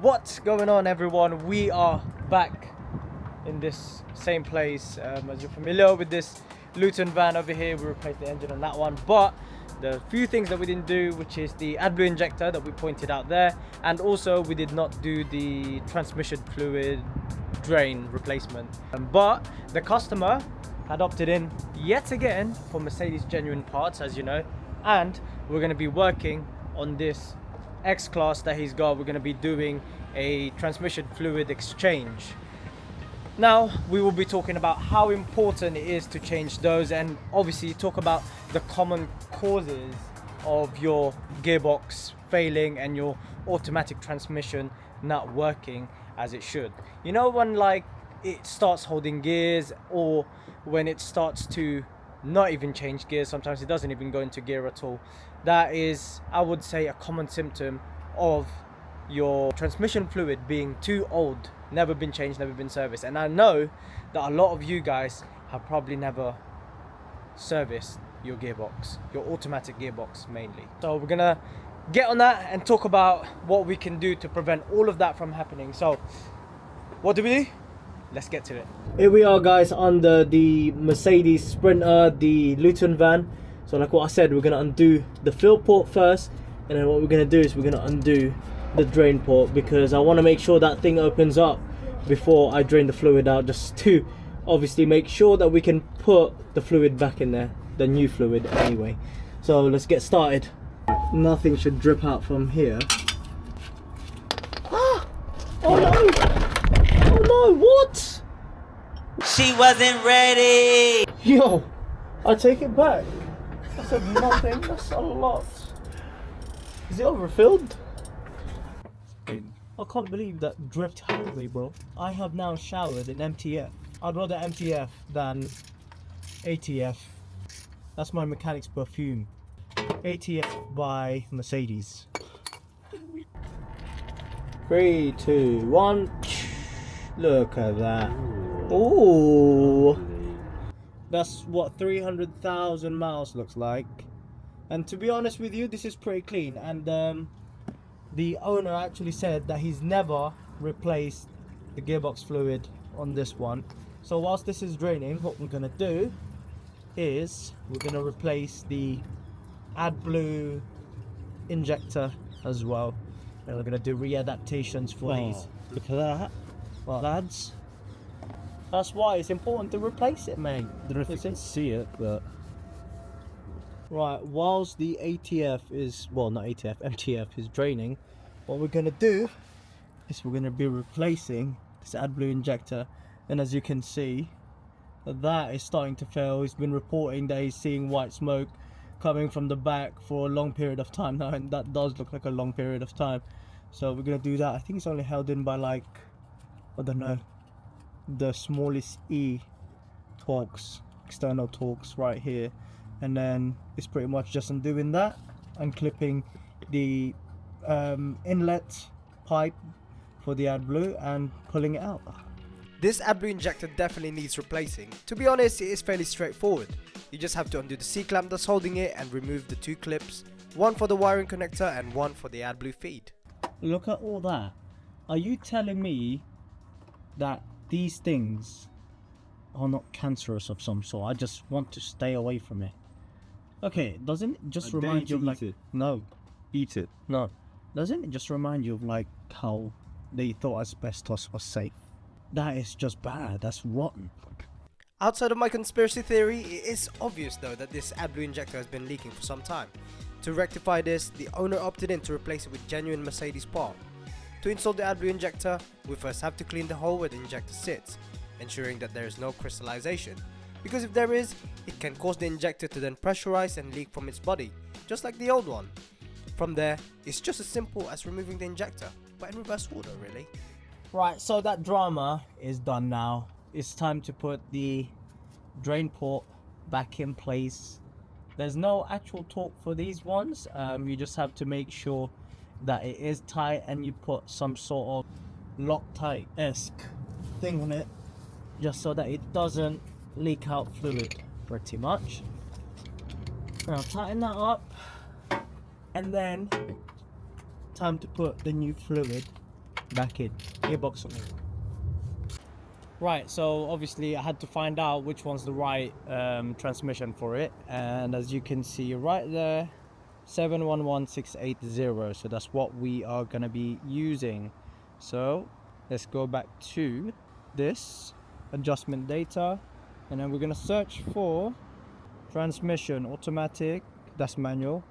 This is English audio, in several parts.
What's going on, everyone? We are back in this same place. As you're familiar with this Luton van over here, we replaced the engine on that one, but the few things that we didn't do, which is the AdBlue injector that we pointed out there, and also we did not do the transmission fluid drain replacement. But the customer had opted in yet again for Mercedes genuine parts, as you know, and we're going to be working on this X-Class that he's got. We're going to be doing a transmission fluid exchange. Now we will be talking about how important it is to change those, and obviously talk about the common causes of your gearbox failing and your automatic transmission not working as it should. You know, when like it starts holding gears, or when it starts to not even change gears, sometimes it doesn't even go into gear at all. That is, I would say, a common symptom of your transmission fluid being too old, never been changed, never been serviced. And I know that a lot of you guys have probably never serviced your gearbox, your automatic gearbox mainly. So we're gonna get on that and talk about what we can do to prevent all of that from happening. So what do we do? Let's get to it. Here we are, guys, under the Mercedes Sprinter, the Luton van. So like what I said, we're going to undo the fill port first, and then what we're going to do is we're going to undo the drain port, because I want to make sure that thing opens up before I drain the fluid out, just to obviously make sure that we can put the fluid back in there, the new fluid anyway. So let's get started. Nothing should drip out from here. Oh no! Oh no, what? She wasn't ready. Yo, I take it back. I said nothing, that's a lot. Is it overfilled? I can't believe that dripped heavily, bro. I have now showered in MTF. I'd rather MTF than ATF. That's my mechanic's perfume. ATF by Mercedes. 3, 2, 1. Look at that. Ooh. That's what 300,000 miles looks like. And to be honest with you, this is pretty clean. And the owner actually said that he's never replaced the gearbox fluid on this one. So whilst this is draining, what we're gonna do is we're gonna replace the AdBlue injector as well. And we're gonna do readaptations for these. Look at that. Well, lads, that's why it's important to replace it, mate. I don't know if you can see it, but right, whilst the ATF is, well, not ATF, MTF is draining, what we're gonna do is we're gonna be replacing this AdBlue injector. And as you can see, that is starting to fail. He's been reporting that he's seeing white smoke coming from the back for a long period of time now, and that does look like a long period of time. So we're gonna do that. I think it's only held in by, like, I don't know, the smallest E Torx, external Torx right here. And then it's pretty much just undoing that and clipping the inlet pipe for the AdBlue and pulling it out. This AdBlue injector definitely needs replacing. To be honest, it is fairly straightforward. You just have to undo the C-clamp that's holding it and remove the 2 clips, one for the wiring connector and one for the AdBlue feed. look at all that. Are you telling me that these things are not cancerous of some sort? I just want to stay away from it. Okay, doesn't it just remind you of like... No. Eat it. No. Doesn't it just remind you of like how they thought asbestos was safe? That is just bad. That's rotten. Outside of my conspiracy theory, it is obvious though that this AdBlue injector has been leaking for some time. To rectify this, the owner opted in to replace it with genuine Mercedes part. To install the AdBlue injector, we first have to clean the hole where the injector sits, ensuring that there is no crystallization, because if there is, it can cause the injector to then pressurize and leak from its body, just like the old one. From there, it's just as simple as removing the injector, but in reverse order really. Right, so that drama is done now. It's time to put the drain port back in place. There's no actual torque for these ones. You just have to make sure that it is tight, and you put some sort of Loctite-esque thing on it, just so that it doesn't leak out fluid, pretty much. Now tighten that up, and then time to put the new fluid back in. Gearbox oil. Right, so obviously I had to find out which one's the right transmission for it, and as you can see right there, 711680, so that's what we are gonna be using. So let's go back to this adjustment data, and then we're gonna search for transmission automatic, that's manual.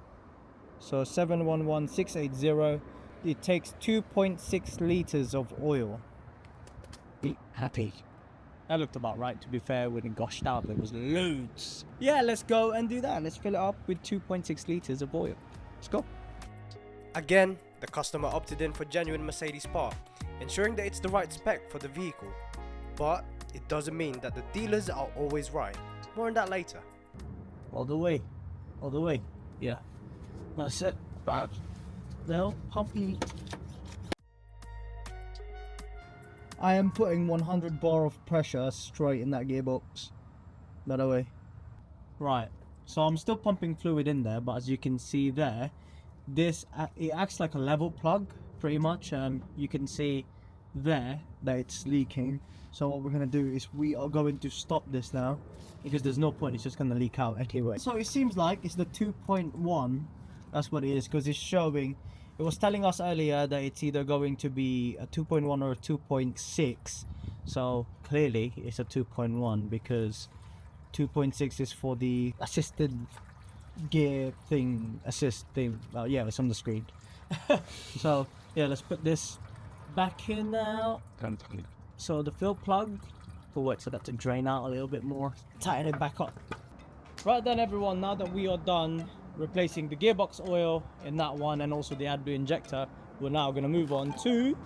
So 711680, it takes 2.6 liters of oil. Be happy. That looked about right, to be fair. When it gushed out, there was loads. Yeah, let's go and do that. Let's fill it up with 2.6 liters of oil. Let's go. Again, the customer opted in for genuine Mercedes part, ensuring that it's the right spec for the vehicle. But it doesn't mean that the dealers are always right. More on that later. All the way. All the way. Yeah. That's it. Bad. Now, pumpy. I am putting 100 bar of pressure straight in that gearbox, by the way. Right, so I'm still pumping fluid in there, but as you can see there, this it acts like a level plug, pretty much. You can see there that it's leaking. So what we're gonna do is we are going to stop this now, because there's no point, it's just gonna leak out anyway. So it seems like it's the 2.1, that's what it is, because it's showing. It was telling us earlier that it's either going to be a 2.1 or a 2.6. So clearly it's a 2.1, because 2.6 is for the assisted gear thing, assist thing. Yeah, it's on the screen. So yeah, let's put this back in now. So the fill plug, we'll wait for that to drain out a little bit more. Tighten it back up. Right then everyone, now that we are done replacing the gearbox oil in that one and also the AdBlue injector, we're now going to move on to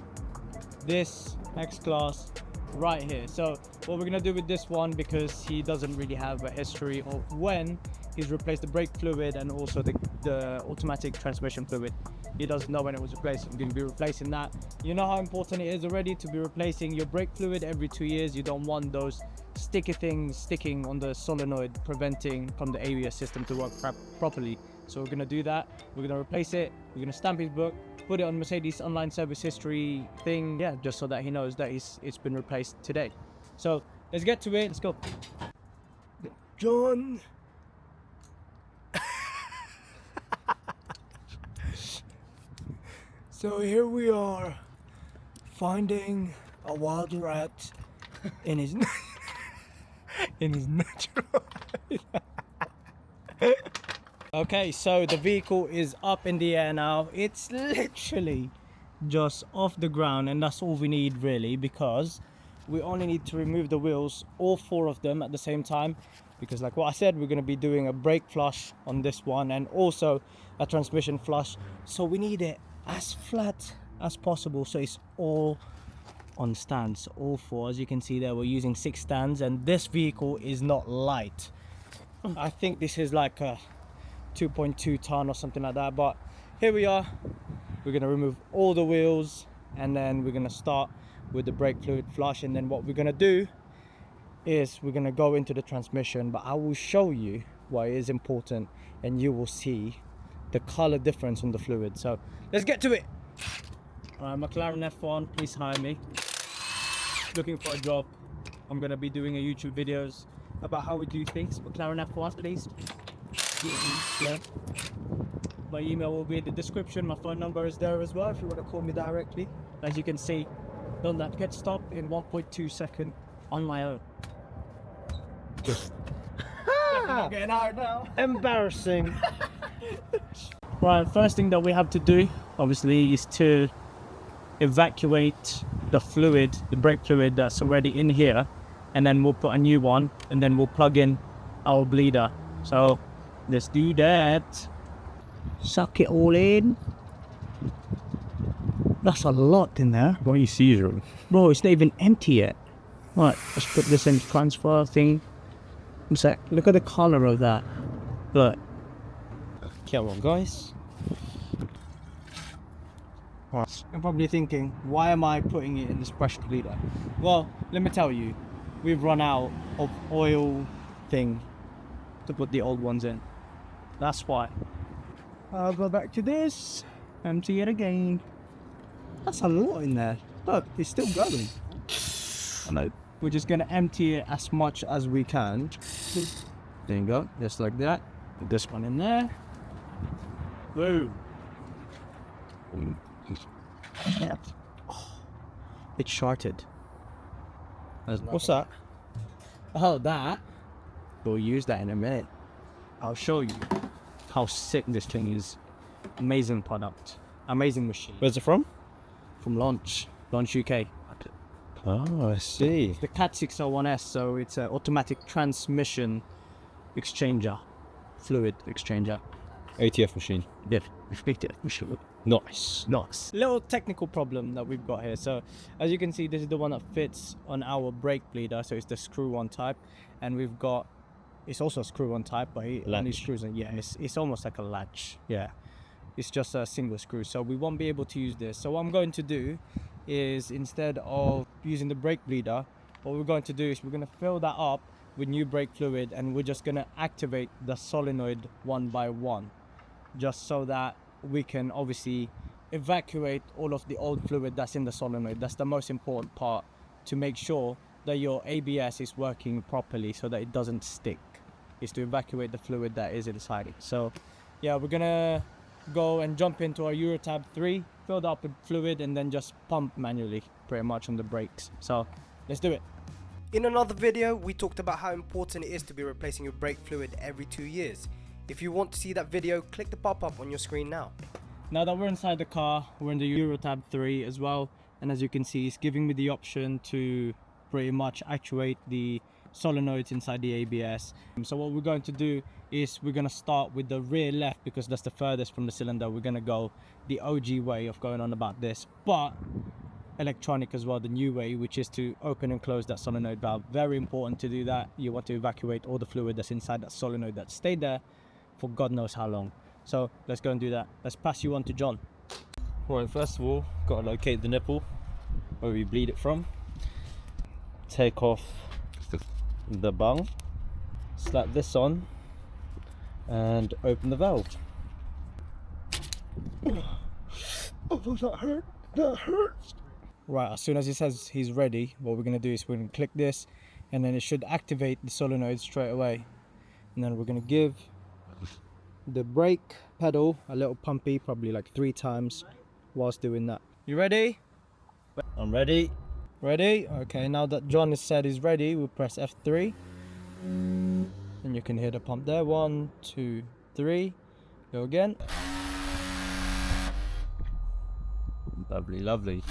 this X-Class right here. So what we're going to do with this one, because he doesn't really have a history of when he's replaced the brake fluid and also the automatic transmission fluid, he doesn't know when it was replaced. I'm going to be replacing that. You know how important it is already to be replacing your brake fluid every 2 years. You don't want those sticky things sticking on the solenoid, preventing from the ABS system to work properly. So we're going to do that. We're going to replace it. We're going to stamp his book, put it on Mercedes online service history thing, yeah, just so that he knows that it's been replaced today. So let's get to it. Let's go. John. So here we are, finding a wild rat in his natural. Okay, so the vehicle is up in the air now. It's literally just off the ground, and that's all we need really, because we only need to remove the wheels, all 4 of them at the same time, because like what I said, we're going to be doing a brake flush on this one and also a transmission flush. So we need it as flat as possible, so it's all on stands, all 4. As you can see there, we're using 6 stands, and this vehicle is not light. I think this is like a 2.2 ton or something like that, but here we are. We're going to remove all the wheels, and then we're going to start with the brake fluid flush, and then what we're going to do is we're going to go into the transmission, but I will show you why it is important, and you will see the color difference on the fluid. So let's get to it. McLaren F1, please hire me. Looking for a job. I'm gonna be doing a YouTube videos about how we do things. McLaren F1, please. Yeah. My email will be in the description. My phone number is there as well if you want to call me directly. As you can see, done that get stopped in 1.2 seconds on my own. Not getting out now. Embarrassing. Right, first thing that we have to do obviously is to evacuate the fluid, the brake fluid that's already in here, and then we'll put a new one, and then we'll plug in our bleeder. So let's do that. Suck it all in. That's a lot in there. What are you seizing? Bro, it's not even empty yet. Right, let's put this in transfer thing. Look at the color of that. Look. Come on, guys. What? You're probably thinking, why am I putting it in this pressure bleeder? Well, let me tell you, we've run out of oil thing to put the old ones in. That's why. I'll go back to this, empty it again. That's a lot in there. Look, it's still going. I know. We're just gonna empty it as much as we can. There you go, just like that. Put this one in there. Boom. Yeah. Oh, it's shorted. What's that? Oh, that. We'll use that in a minute. I'll show you how sick this thing is. Amazing product. Amazing machine. Where's it from? From Launch UK. Oh, I see. The CAT 601S, so it's an automatic transmission exchanger, fluid exchanger. ATF machine. Yeah, Nice. nice. Little technical problem that we've got here. So as you can see, this is the one that fits on our brake bleeder. So it's the screw-on type, and we've got, it's also a screw-on type, but it only screws on. Yeah, it's almost like a latch. Yeah, it's just a single screw, so we won't be able to use this. So what I'm going to do is, instead of using the brake bleeder, what we're going to do is we're going to fill that up with new brake fluid, and we're just going to activate the solenoid one by one, just so that we can obviously evacuate all of the old fluid that's in the solenoid. That's the most important part, to make sure that your ABS is working properly so that it doesn't stick, is to evacuate the fluid that is inside it. So yeah, we're gonna go and jump into our Eurotab 3, fill it up with fluid, and then just pump manually pretty much on the brakes. So let's do it. In another video, we talked about how important it is to be replacing your brake fluid every 2 years. If you want to see that video, click the pop-up on your screen now. Now that we're inside the car, we're in the Eurotab 3 as well, and as you can see, it's giving me the option to pretty much actuate the solenoids inside the ABS. So what we're going to do is we're going to start with the rear left, because that's the furthest from the cylinder. We're going to go the OG way of going on about this, but electronic as well, the new way, which is to open and close that solenoid valve. Very important to do that. You want to evacuate all the fluid that's inside that solenoid that stayed there for God knows how long. So let's go and do that. Let's pass you on to John. Right, first of all, got to locate the nipple where we bleed it from. Take off the bung, slap this on, and open the valve. Oh, that hurt. That hurts. Right, as soon as he says he's ready, what we're going to do is we're going to click this, and then it should activate the solenoid straight away. And then we're going to give the brake pedal a little pumpy, probably like 3 times whilst doing that. You ready? I'm ready. Ready? Okay, now that John has said he's ready, we'll press F3. And you can hear the pump there. 1, 2, 3. Go again. Lovely, lovely.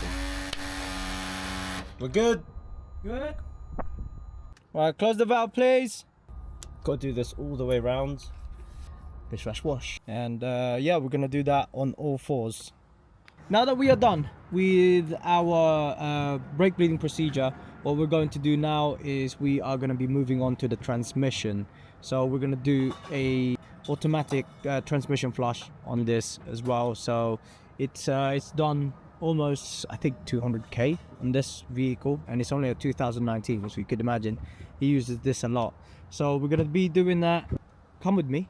We're good. Good. Right, close the valve, please. Got to do this all the way around. Bish rash wash. And yeah, we're gonna do that on all 4s. Now that we are done with our brake bleeding procedure, what we're going to do now is we are going to be moving on to the transmission. So we're going to do a automatic transmission flush on this as well. So it's done almost, I think, 200k on this vehicle, and it's only a 2019, so you could imagine he uses this a lot. So we're going to be doing that. Come with me,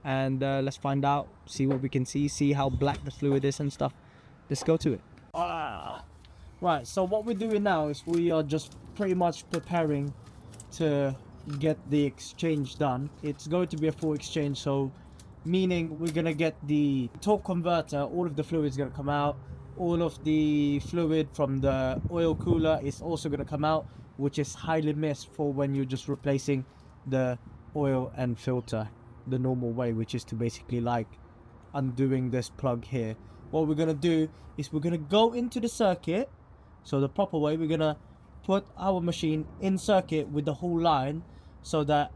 and let's find out, see what we can see how black the fluid is and stuff. Let's go to it. Right, so what we're doing now is we are just pretty much preparing to get the exchange done. It's going to be a full exchange, so meaning we're gonna get the torque converter, all of the fluid is gonna come out, all of the fluid from the oil cooler is also gonna come out, which is highly missed for when you're just replacing the oil and filter the normal way, which is to basically like undoing this plug here. What we're gonna do is we're gonna go into the circuit, so the proper way, we're gonna put our machine in circuit with the whole line so that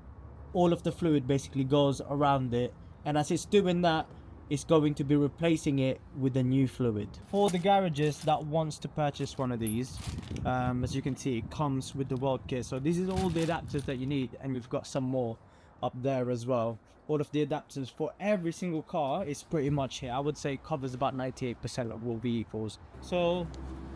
all of the fluid basically goes around it, and as it's doing that, it's going to be replacing it with the new fluid. For the garages that wants to purchase one of these, as you can see, it comes with the world kit. So this is all the adapters that you need, and we've got some more up there as well. All of the adapters for every single car is pretty much here. I would say it covers about 98% of all vehicles. So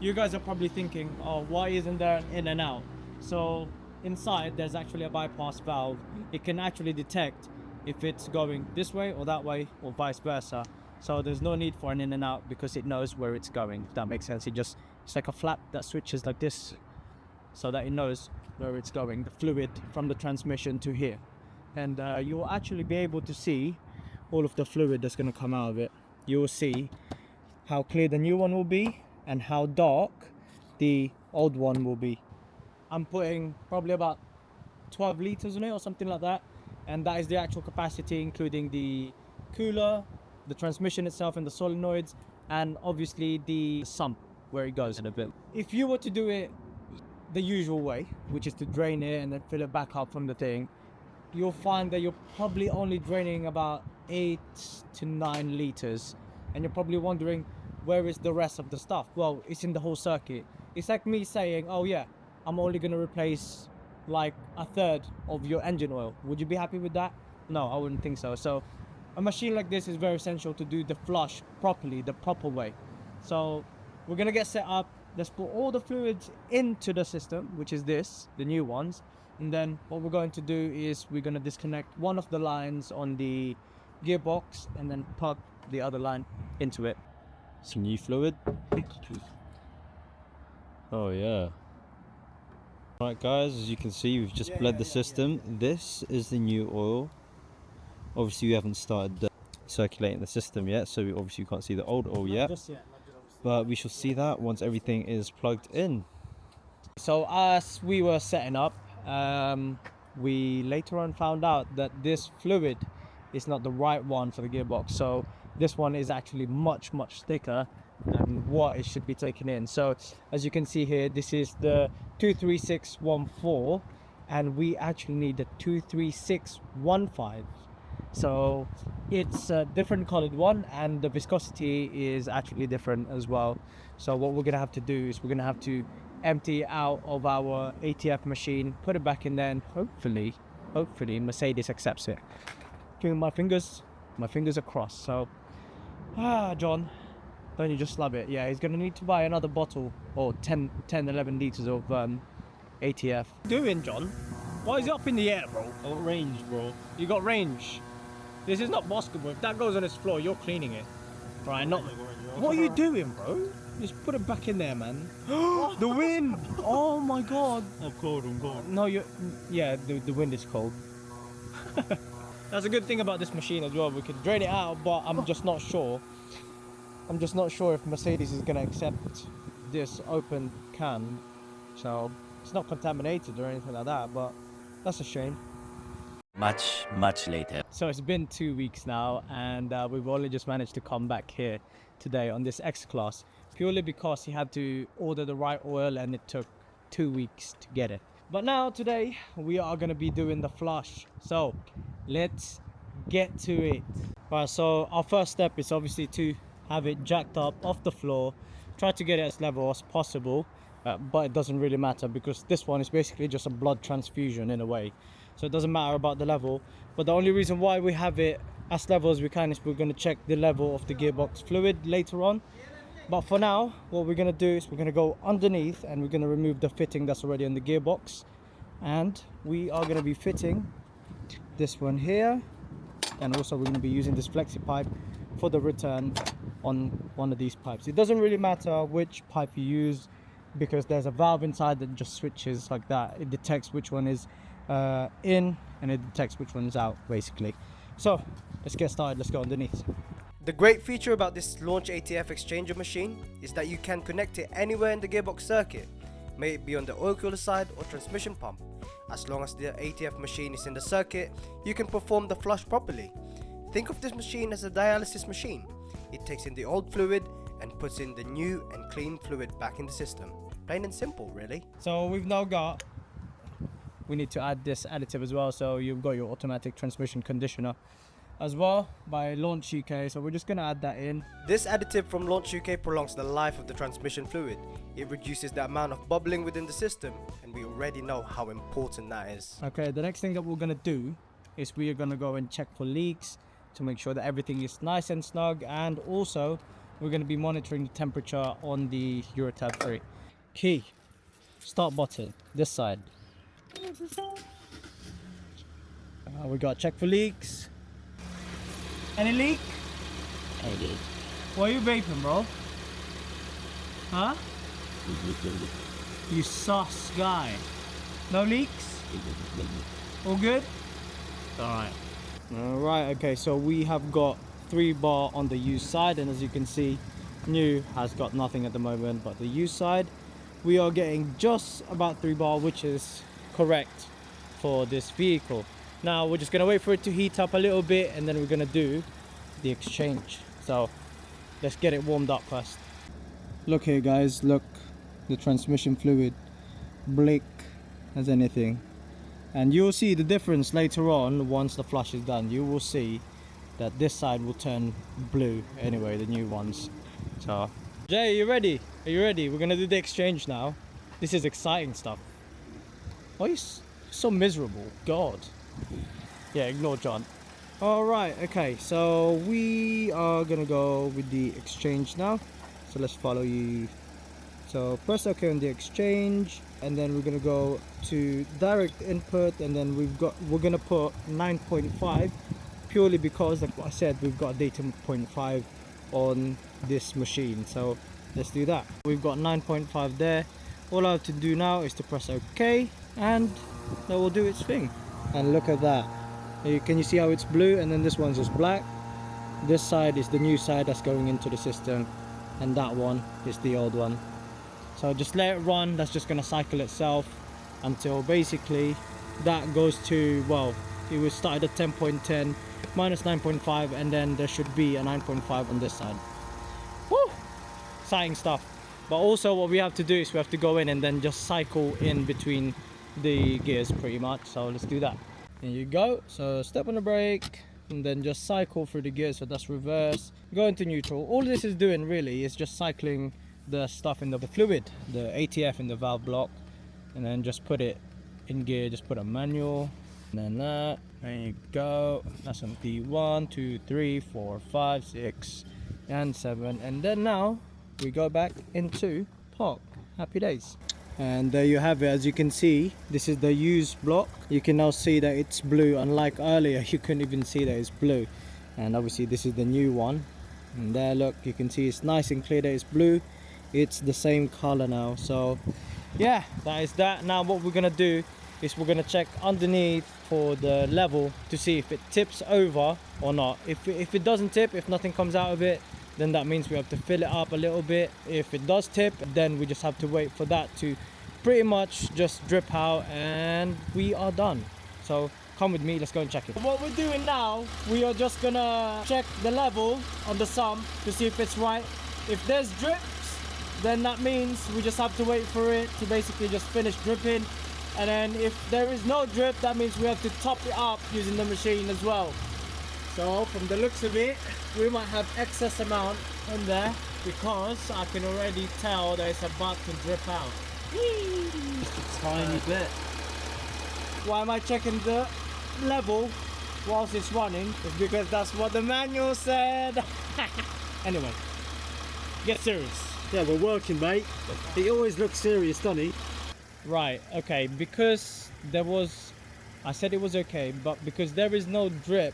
you guys are probably thinking, oh, why isn't there an in and out? So inside there's actually a bypass valve. It can actually detect if it's going this way or that way or vice versa. So there's no need for an in and out because it knows where it's going, if that makes sense. It's like a flap that switches like this so that it knows where it's going, the fluid from the transmission to here. And you will actually be able to see all of the fluid that's going to come out of it. You will see how clear the new one will be and how dark the old one will be. I'm putting probably about 12 liters in it or something like that, and that is the actual capacity, including the cooler, the transmission itself and the solenoids, and obviously the sump where it goes in a bit. If you were to do it the usual way, which is to drain it and then fill it back up from the thing, you'll find that you're probably only draining about 8 to 9 liters, and you're probably wondering, where is the rest of the stuff? Well, it's in the whole circuit. It's like me saying, oh yeah, I'm only going to replace like a third of your engine oil. Would you be happy with that? No, I wouldn't think so. So a machine like this is very essential to do the flush properly, the proper way. So we're going to get set up. Let's put all the fluids into the system, which is this, the new ones. And then what we're going to do is we're going to disconnect one of the lines on the gearbox and then plug the other line into it. Some new fluid. Oh yeah. Right guys, as you can see, we've just bled the system. This is the new oil. Obviously we haven't started circulating the system yet, so obviously you can't see the old oil yet. But we shall see that once everything is plugged in. So as we were setting up, we later on found out that this fluid is not the right one for the gearbox. So this one is actually much thicker than what it should be taken in. So as you can see here, this is the 23614 and we actually need the 23615. So it's a different colored one and the viscosity is actually different as well. So what we're gonna have to do is we're gonna have to empty it out of our ATF machine, put it back in there, and hopefully Mercedes accepts it. Keeping my fingers are crossed. So John, don't you just love it? Yeah, he's gonna need to buy another bottle or 11 liters of ATF. What are you doing, John? Why is it up in the air, bro? I got range, bro. You got range. This is not basketball. If that goes on its floor, you're cleaning it. Right, not. What are you doing, bro? Just put it back in there, man. The wind! Oh my god. I'm cold. No, yeah, the wind is cold. That's a good thing about this machine as well. We can drain it out, but I'm just not sure. I'm just not sure if Mercedes is gonna accept this open can. So it's not contaminated or anything like that, but that's a shame. Much later. So it's been 2 weeks now, and we've only just managed to come back here today on this X-Class, purely because he had to order the right oil and it took 2 weeks to get it. But now today we are going to be doing the flush, so let's get to it. Right, so our first step is obviously to have it jacked up off the floor, try to get it as level as possible, but it doesn't really matter because this one is basically just a blood transfusion in a way, so it doesn't matter about the level. But the only reason why we have it as level as we can is we're going to check the level of the gearbox fluid later on. But for now, what we're going to do is we're going to go underneath and we're going to remove the fitting that's already on the gearbox, and we are going to be fitting this one here, and also we're going to be using this flexi pipe for the return on one of these pipes. It doesn't really matter which pipe you use because there's a valve inside that just switches like that. It detects which one is in and it detects which one is out, basically. So let's get started. Let's go underneath. The great feature about this Launch ATF exchanger machine is that you can connect it anywhere in the gearbox circuit, may it be on the oil cooler side or transmission pump. As long as the ATF machine is in the circuit, you can perform the flush properly. Think of this machine as a dialysis machine. It takes in the old fluid and puts in the new and clean fluid back in the system. Plain and simple, really. So we've now got, we need to add this additive as well. So you've got your automatic transmission conditioner as well by Launch UK. So we're just going to add that in. This additive from Launch UK prolongs the life of the transmission fluid. It reduces the amount of bubbling within the system, and we already know how important that is. Okay, the next thing that we're going to do is we are going to go and check for leaks to make sure that everything is nice and snug, and also we're going to be monitoring the temperature on the Eurotab 3. Key, start button, this side. We got check for leaks. Any leak? What are you vaping, bro? Huh? You sus guy. No leaks? All good? Alright. Alright, okay, so we have got 3 bar on the used side, and as you can see, new has got nothing at the moment, but the used side we are getting just about 3 bar, which is correct for this vehicle. Now we're just gonna wait for it to heat up a little bit, and then we're gonna do the exchange. So let's get it warmed up first. Look here guys, look, the transmission fluid black as anything, and you'll see the difference later on. Once the flush is done, you will see that this side will turn blue anyway, the new ones. So Jay, are you ready? Are you ready? We're gonna do the exchange now. This is exciting stuff. Why are you so miserable? God. Yeah, ignore John. Alright, okay, so we are gonna go with the exchange now. So let's follow you. So press OK on the exchange, and then we're gonna go to direct input, and then we're gonna put 9.5, purely because, like what I said, we've got data 0.5 on this machine. So let's do that. We've got 9.5 there. All I have to do now is to press OK, and that will do its thing. And look at that. Can you see how it's blue, and then this one's just black? This side is the new side that's going into the system, and that one is the old one. So just let it run. That's just going to cycle itself until basically that goes to, well, it was started at 10.10 minus 9.5, and then there should be a 9.5 on this side. Woo! Exciting stuff. But also what we have to do is we have to go in and then just cycle in between the gears pretty much. So let's do that. There you go. So step on the brake and then just cycle through the gears. So that's reverse, go into neutral. All this is doing really is just cycling the stuff in the fluid, the ATF in the valve block, and then just put it in gear. Just put a manual, and then that. There you go. That's on P1, 2, 3, 4, 5, 6 and 7, and then now we go back into park. Happy days. And there you have it. As you can see, this is the used block. You can now see that it's blue, unlike earlier you couldn't even see that it's blue. And obviously this is the new one, and there, look, you can see it's nice and clear that it's blue. It's the same color now. So yeah, that is that. Now what we're gonna do is we're gonna check underneath for the level to see if it tips over or not. If it doesn't tip, if nothing comes out of it, then that means we have to fill it up a little bit. If it does tip, then we just have to wait for that to pretty much just drip out, and we are done. So come with me, let's go and check it. What we're doing now, we are just gonna check the level on the sump to see if it's right. If there's drips, then that means we just have to wait for it to basically just finish dripping. And then if there is no drip, that means we have to top it up using the machine as well. So from the looks of it, we might have excess amount in there, because I can already tell that it's about to drip out. Just a tiny bit. Why am I checking the level whilst it's running? It's because that's what the manual said. Anyway, get serious. Yeah, we're working, mate. He always looks serious, doesn't he? Right, okay, because there was, I said it was okay, but because there is no drip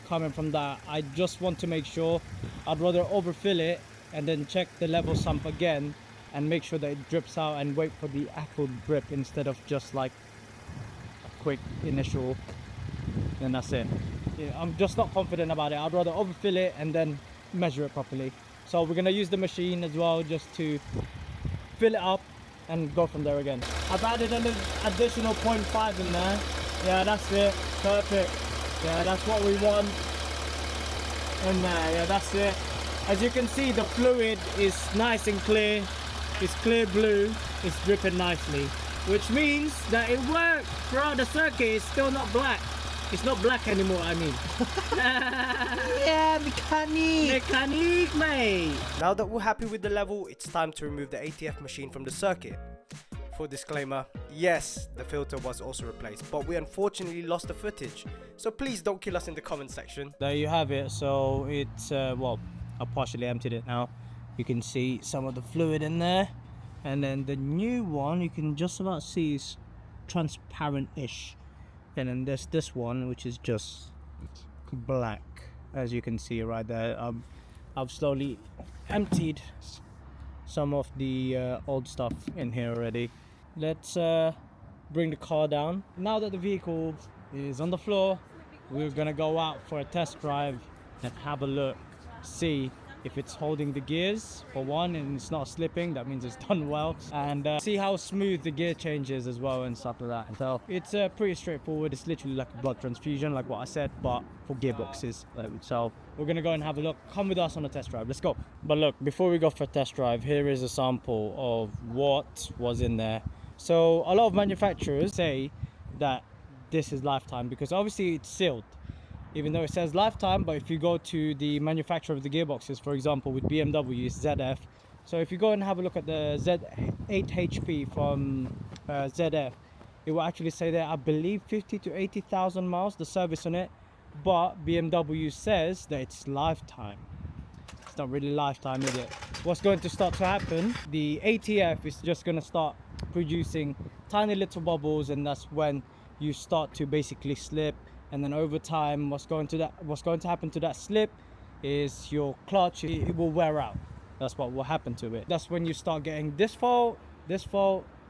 coming from that, I just want to make sure. I'd rather overfill it and then check the level sump again and make sure that it drips out, and wait for the actual drip instead of just like a quick initial, and that's it. Yeah, I'm just not confident about it. I'd rather overfill it and then measure it properly. So we're gonna use the machine as well just to fill it up and go from there again. I've added an additional 0.5 in there. Yeah, that's it. Perfect. Yeah, that's what we want in there. Yeah, that's it. As you can see, the fluid is nice and clear. It's clear blue. It's dripping nicely, which means that it worked throughout the circuit. It's still not black. It's not black anymore, I mean. Yeah, mechanic, mate. Now that we're happy with the level, it's time to remove the ATF machine from the circuit. For disclaimer, yes, the filter was also replaced, but we unfortunately lost the footage. So please don't kill us in the comment section. There you have it. So it's, well, I partially emptied it now. You can see some of the fluid in there. And then the new one, you can just about see is transparent-ish. And then there's this one, which is just black, as you can see right there. I've slowly emptied some of the old stuff in here already. Let's bring the car down. Now that the vehicle is on the floor, we're gonna go out for a test drive and have a look, see if it's holding the gears for one and it's not slipping. That means it's done well, and see how smooth the gear change is as well and stuff like that. So it's pretty straightforward. It's literally like a blood transfusion, like what I said, but for gearboxes. So we're gonna go and have a look. Come with us on a test drive. Let's go. But look, before we go for a test drive, here is a sample of what was in there. So a lot of manufacturers say that this is lifetime because obviously it's sealed, even though it says lifetime. But if you go to the manufacturer of the gearboxes, for example with BMW, it's ZF. So if you go and have a look at the Z8HP from ZF, it will actually say there, I believe 50 to 80,000 miles the service on it, but BMW says that it's lifetime. It's not really lifetime, is it? What's going to start to happen, the ATF is just going to start producing tiny little bubbles, and that's when you start to basically slip. And then over time, what's going to happen to that slip is your clutch, it will wear out. That's what will happen to it. That's when you start getting this fault,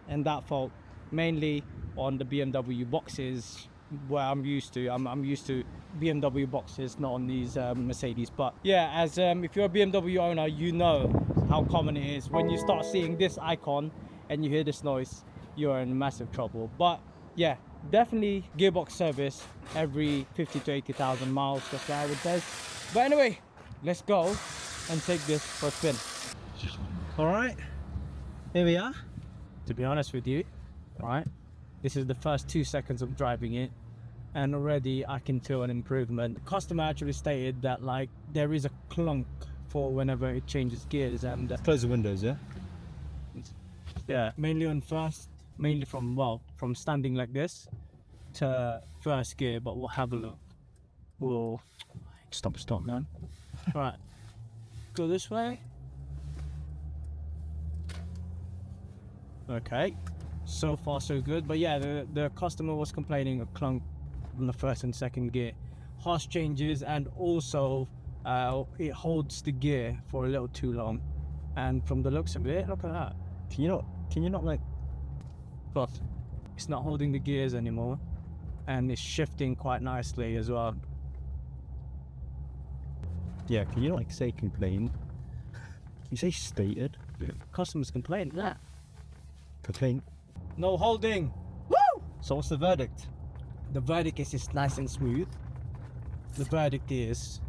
and that fault, mainly on the BMW boxes, where I'm used to. I'm used to BMW boxes, not on these Mercedes. But yeah, as if you're a BMW owner, you know how common it is. When you start seeing this icon and you hear this noise, you're in massive trouble. But yeah, definitely gearbox service every 50 to 80,000 miles, that's what I would say. But anyway, let's go and take this for a spin. All right, here we are. To be honest with you, right, this is the first 2 seconds of driving it, and already I can feel an improvement. The customer actually stated that like there is a clunk for whenever it changes gears, and Close the windows, yeah? yeah, mainly on first, mainly from standing like this to first gear. But we'll have a look. We'll stop man. Right, go this way. Okay, so far so good. But yeah, the customer was complaining a clunk on the first and second gear, harsh changes, and also it holds the gear for a little too long. And from the looks of it, look at that. Can you not like, but it's not holding the gears anymore, and it's shifting quite nicely as well. Yeah, can you not like say complain? You say stated? Customers complain. Yeah. Complain? No holding. Woo! So what's the verdict? The verdict is it's nice and smooth. The verdict is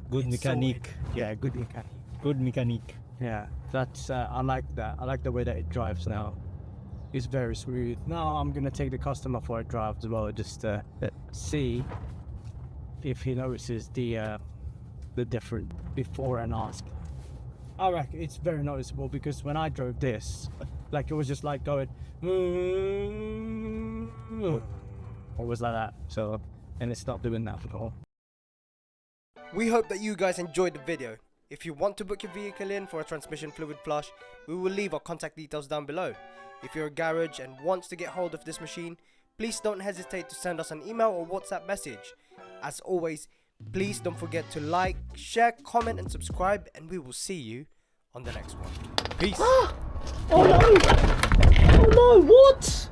Good it's mechanic. solid. Yeah, good mechanic. Good mechanic. Yeah, that's I like that. I like the way that it drives now. It's very smooth. Now I'm gonna take the customer for a drive as well, just to see if he notices the difference before and after. I reckon it's very noticeable, because when I drove this, like it was just like going, it was like that. So, and it's not doing that at all. We hope that you guys enjoyed the video. If you want to book your vehicle in for a transmission fluid flush, we will leave our contact details down below. If you're a garage and wants to get hold of this machine, please don't hesitate to send us an email or WhatsApp message. As always, please don't forget to like, share, comment and subscribe, and we will see you on the next one. Peace! Oh no! Oh no, what?